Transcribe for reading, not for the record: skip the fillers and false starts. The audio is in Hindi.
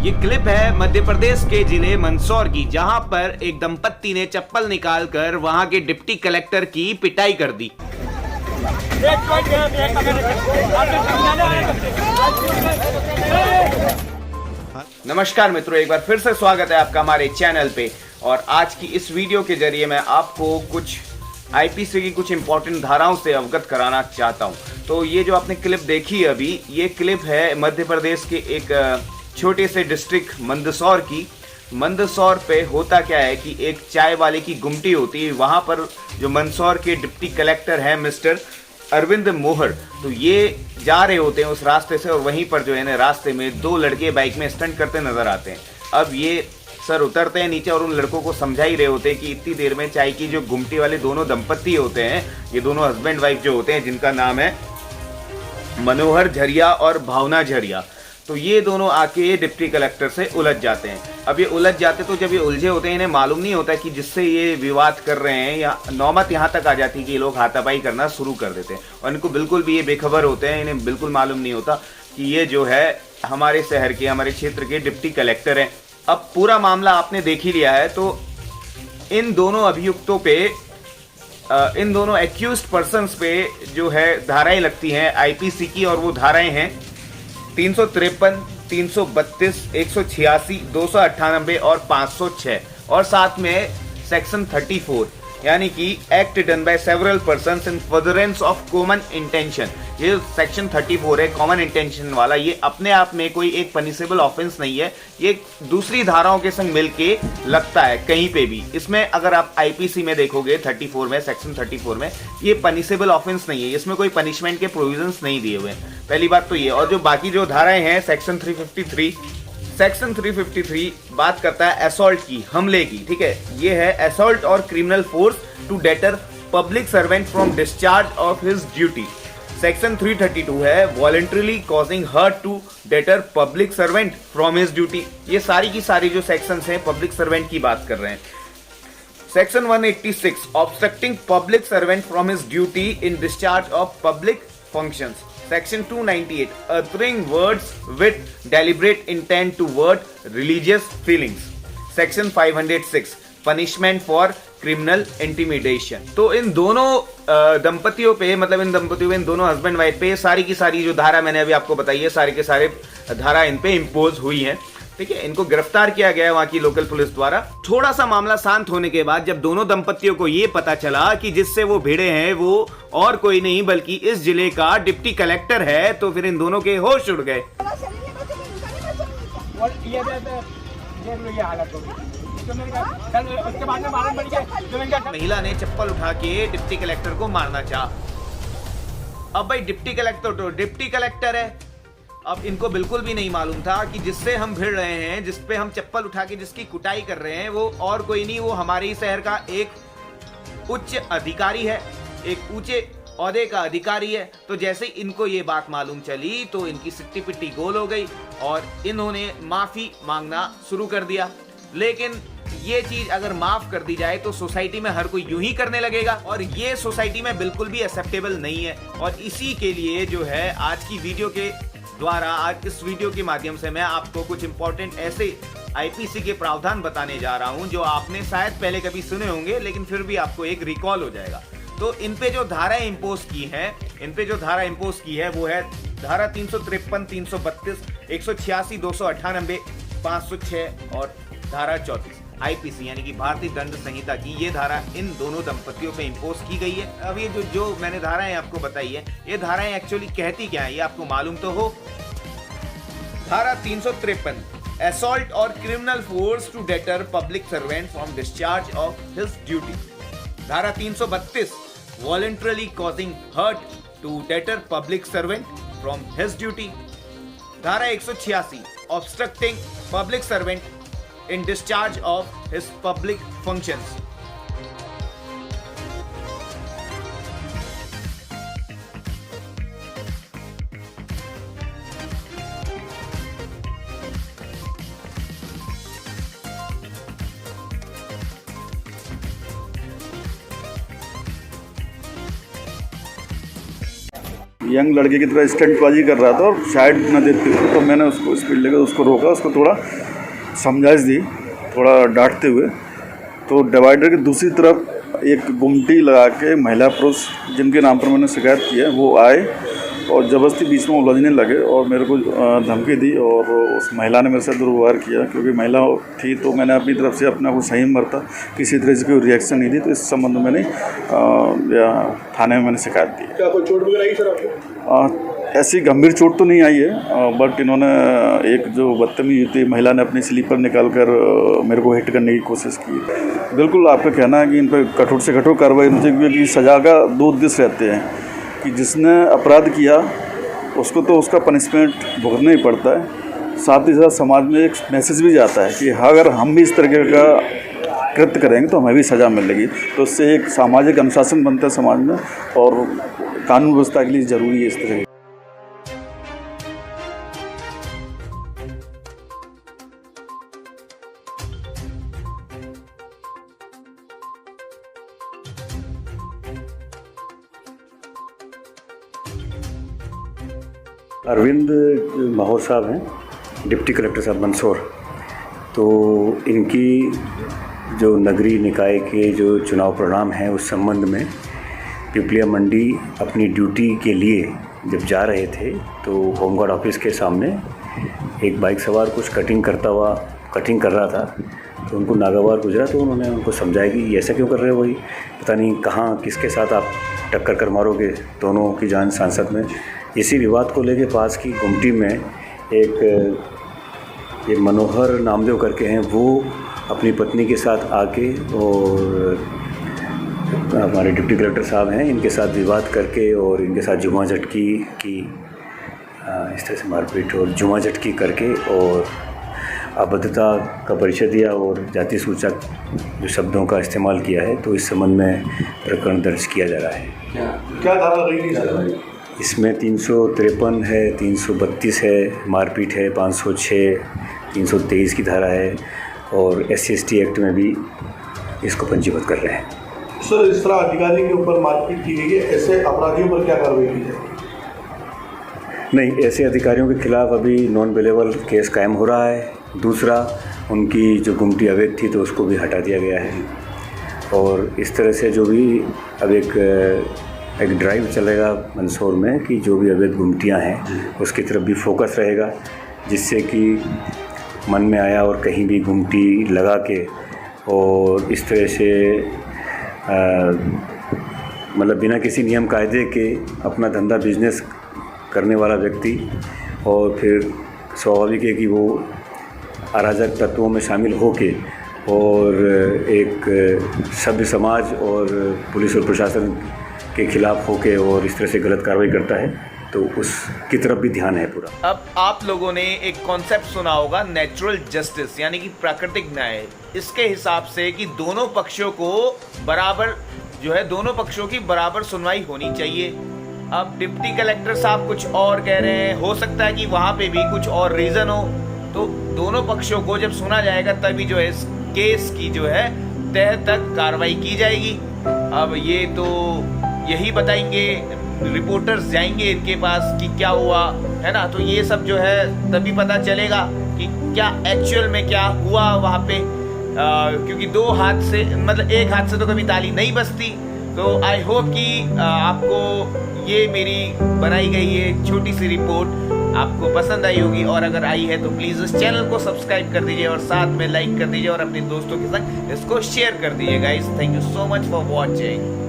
ये क्लिप है मध्य प्रदेश के जिले मंदसौर की, जहां पर एक दंपत्ति ने चप्पल निकालकर वहां के डिप्टी कलेक्टर की पिटाई कर दी। नमस्कार मित्रों, एक बार फिर से स्वागत है आपका हमारे चैनल पे। और आज की इस वीडियो के जरिए मैं आपको कुछ आईपीसी की कुछ इंपॉर्टेंट धाराओं से अवगत कराना चाहता हूं। तो ये जो आपने क्लिप देखी अभी, ये क्लिप है मध्य प्रदेश के एक छोटे से डिस्ट्रिक्ट मंदसौर की। मंदसौर पे होता क्या है कि एक चाय वाले की गुमटी होती है, वहां पर जो मंदसौर के डिप्टी कलेक्टर हैं मिस्टर अरविंद मोहर, तो ये जा रहे होते हैं उस रास्ते से, और वहीं पर जो है ना रास्ते में दो लड़के बाइक में स्टंट करते नजर आते हैं। अब ये सर उतरते हैं नीचे और उन लड़कों को समझा ही रहे होते हैं कि इतनी देर में चाय की जो गुमटी वाले दोनों दंपत्ति होते हैं, ये दोनों हस्बैंड वाइफ जो होते हैं, जिनका नाम है मनोहर झरिया और भावना झरिया, तो ये दोनों आके डिप्टी कलेक्टर से उलझ जाते हैं। अब ये उलझ जाते, तो जब ये उलझे होते हैं, इन्हें मालूम नहीं होता कि जिससे ये विवाद कर रहे हैं, या नौबत यहाँ तक आ जाती है कि ये लोग हाथापाई करना शुरू कर देते हैं। और इनको बिल्कुल भी ये बेखबर होते हैं, इन्हें बिल्कुल मालूम नहीं होता कि ये जो है हमारे शहर के, हमारे क्षेत्र के डिप्टी कलेक्टर हैं। अब पूरा मामला आपने देख ही लिया है, तो इन दोनों अभियुक्तों पे, इन दोनों एक्यूज्ड पर्सन्स पे जो है धाराएं लगती हैं आईपीसी की, और वो धाराएं हैं 353, 332, 186, 298 और 506, और साथ में सेक्शन 34 यानी कि act done by several persons in furtherance of common intention. ये सेक्शन 34 है कॉमन इंटेंशन वाला, ये अपने आप में कोई एक पनिशेबल ऑफेंस नहीं है, ये दूसरी धाराओं के संग मिलके लगता है कहीं पे भी। इसमें अगर आप आईपीसी में देखोगे 34 में, सेक्शन 34 में ये पनिशेबल ऑफेंस नहीं है, इसमें कोई पनिशमेंट के प्रोविजंस नहीं दिए हुए हैं, पहली बात तो ये। और जो बाकी जो धाराएं हैं सेक्शन 353 बात करता है असॉल्ट की, हमले की, ठीक है। ये है असॉल्ट और criminal force to deter public servant from discharge of his duty. Section 332 है voluntarily causing hurt to deter public servant from his duty. ये सारी की सारी जो सेक्शंस हैं पब्लिक सर्वेंट की बात कर रहे हैं। Section 186 obstructing public servant from his duty in discharge of public functions. Section 298 uttering words with deliberate intent to hurt religious feelings. Section 506 punishment for criminal intimidation. तो इन दोनों दंपतियों पे, मतलब इन दंपतियों पे, इन दोनों हस्बैंड वाइफ पे सारी की सारी जो धारा मैंने अभी आपको बताई है, सारे के सारे धारा इन पे इम्पोज हुई है, ठीक है। इनको गिरफ्तार किया गया है वहां की लोकल पुलिस द्वारा। थोड़ा सा मामला शांत होने के बाद जब दोनों दंपतियों को यह पता चला कि जिससे वो भिड़े हैं वो और कोई नहीं बल्कि इस जिले का डिप्टी कलेक्टर है, तो फिर इन दोनों के होश उड़ गए। महिला ने चप्पल उठा के डिप्टी कलेक्टर को मारना चाहा। अब भाई डिप्टी कलेक्टर तो डिप्टी कलेक्टर है, अब इनको बिल्कुल भी नहीं मालूम था कि जिससे हम भिड़ रहे हैं, जिसपे हम चप्पल उठा के जिसकी कुटाई कर रहे हैं, वो और कोई नहीं, वो हमारे ही शहर का एक उच्च अधिकारी है, एक ऊंचे ओहदे का अधिकारी है। तो जैसे इनको ये बात मालूम चली तो इनकी सिट्टी पिट्टी गोल हो गई और इन्होंने माफी मांगना शुरू कर दिया। लेकिन ये चीज अगर माफ कर दी जाए तो सोसाइटी में हर कोई यूं ही करने लगेगा, और ये सोसाइटी में बिल्कुल भी एक्सेप्टेबल नहीं है। और इसी के लिए जो है आज की वीडियो के द्वारा, आज इस वीडियो के माध्यम से मैं आपको कुछ इंपॉर्टेंट ऐसे आईपीसी के प्रावधान बताने जा रहा हूं जो आपने शायद पहले कभी सुने होंगे, लेकिन फिर भी आपको एक रिकॉल हो जाएगा। तो इन पे जो धारा इंपोज की है, वो है धारा 353, 332, 186, 298, 506 और धारा 34 आईपीसी यानी कि भारतीय दंड संहिता की ये धारा इन दोनों दंपतियों पे इंपोज की गई है। अब ये जो मैंने धाराएं आपको बताई है, ये धाराएं एक्चुअली कहती क्या है ये आपको मालूम तो हो। धारा 353 असॉल्ट और criminal force to deter public servant from discharge of his duty. धारा 332 voluntarily causing hurt to deter public servant from his duty. धारा 186 obstructing public servant in discharge of his public functions. Young लड़के की तरह स्टंटबाजी कर रहा था और साइड न देते हुए, तो मैंने उसको स्पीड लेकर उसको रोका, उसको थोड़ा समझाइश दी, थोड़ा डांटते हुए। तो डिवाइडर की दूसरी तरफ एक गुमटी लगा के महिला पुरुष जिनके नाम पर मैंने शिकायत की है वो आए और ज़बरदस्ती बीच में उलझने लगे और मेरे को धमकी दी। और उस महिला ने मेरे साथ दुर्व्यवहार किया, क्योंकि महिला थी तो मैंने अपनी तरफ से अपना को सही बरता, किसी तरह से कोई रिएक्शन नहीं दी। तो इस संबंध में मैंने थाने में मैंने शिकायत दी। क्या कोई चोट वगैरह आई सर आपको? ऐसी गंभीर चोट तो नहीं आई है, बट इन्होंने एक जो बदतमीजी थी, महिला ने अपनी स्लीपर निकाल कर मेरे को हिट करने की कोशिश की। बिल्कुल आपका कहना है कि इन पर कठोर से कठोर कार्रवाई होनी चाहिए, क्योंकि सज़ा का 2 उद्देश्य रहते हैं कि जिसने अपराध किया उसको तो उसका पनिशमेंट भुगतना ही पड़ता है, साथ ही साथ समाज में एक मैसेज भी जाता है कि अगर हम भी इस तरह का कृत्य करेंगे तो हमें भी सज़ा मिलेगी। तो इससे एक सामाजिक अनुशासन बनता है समाज में और कानून व्यवस्था के लिए ज़रूरी है इस तरह। अरविंद माहौर साहब हैं, डिप्टी कलेक्टर साहब मंदसौर। तो इनकी जो नगरीय निकाय के जो चुनाव परिणाम हैं उस संबंध में पिपलिया मंडी अपनी ड्यूटी के लिए जब जा रहे थे तो होमगार्ड ऑफिस के सामने एक बाइक सवार कुछ कटिंग कर रहा था। तो उनको नागवार गुजरा तो उन्होंने उनको समझाया कि ऐसा क्यों कर रहे हो भाई, पता नहीं कहाँ किसके साथ आप टक्कर कर मारोगे, दोनों की जान सांसद में। इसी विवाद को लेके पास की गुमटी में एक मनोहर नामदेव करके हैं, वो अपनी पत्नी के साथ आके और हमारे डिप्टी कलेक्टर साहब हैं इनके साथ विवाद करके और इनके साथ जुमा झटकी की, इस तरह से मारपीट और जुमा झटकी करके और अभद्रता का परिचय दिया और जाति सूचक जो शब्दों का इस्तेमाल किया है। तो इस संबंध में प्रकरण दर्ज किया जा रहा है। क्या धारा लगी सर? इसमें 353 है, 332 है, मारपीट है, 506, 323 की धारा है और SC/ST एक्ट में भी इसको पंजीबद्ध कर रहे हैं। सर इस तरह अधिकारी के ऊपर मारपीट की गई है, ऐसे अपराधियों पर क्या कार्रवाई की जाए? नहीं, ऐसे अधिकारियों के खिलाफ अभी नॉन बेलेबल केस कायम हो रहा है। दूसरा, उनकी जो गुमटी अवैध थी तो उसको भी हटा दिया गया है। और इस तरह से जो भी अब एक ड्राइव चलेगा मंदसौर में कि जो भी अवैध गुमटियाँ हैं उसकी तरफ भी फोकस रहेगा, जिससे कि मन में आया और कहीं भी गुमटी लगा के और इस तरह से मतलब बिना किसी नियम कायदे के अपना धंधा बिजनेस करने वाला व्यक्ति और फिर स्वाभाविक है कि वो अराजक तत्वों में शामिल होके और एक सभ्य समाज और पुलिस और प्रशासन के खिलाफ होके और इस तरह से गलत कार्रवाई करता है, तो उसकी तरफ भी ध्यान है पूरा। अब आप लोगों ने एक कॉन्सेप्ट सुना होगा नेचुरल जस्टिस, यानी कि प्राकृतिक न्याय। इसके हिसाब से कि दोनों पक्षों को बराबर जो है, दोनों पक्षों की बराबर सुनवाई होनी चाहिए। अब डिप्टी कलेक्टर साहब कुछ और कह रहे हैं, हो सकता है कि वहाँ पे भी कुछ और रीज़न हो। तो दोनों पक्षों को जब सुना जाएगा तभी जो है इस केस की जो है तह तक कार्रवाई की जाएगी। अब ये तो यही बताएंगे, रिपोर्टर्स जाएंगे इनके पास कि क्या हुआ है ना, तो ये सब जो है तभी पता चलेगा कि क्या एक्चुअल में क्या हुआ वहाँ पे। क्योंकि दो हाथ से मतलब एक हाथ से तो कभी ताली नहीं बजती। तो आई होप कि आपको ये मेरी बनाई गई ये छोटी सी रिपोर्ट आपको पसंद आई होगी, और अगर आई है तो प्लीज़ इस चैनल को सब्सक्राइब कर दीजिए और साथ में लाइक कर दीजिए और अपने दोस्तों के संग इसको शेयर कर दीजिए guys. Thank you so much for watching.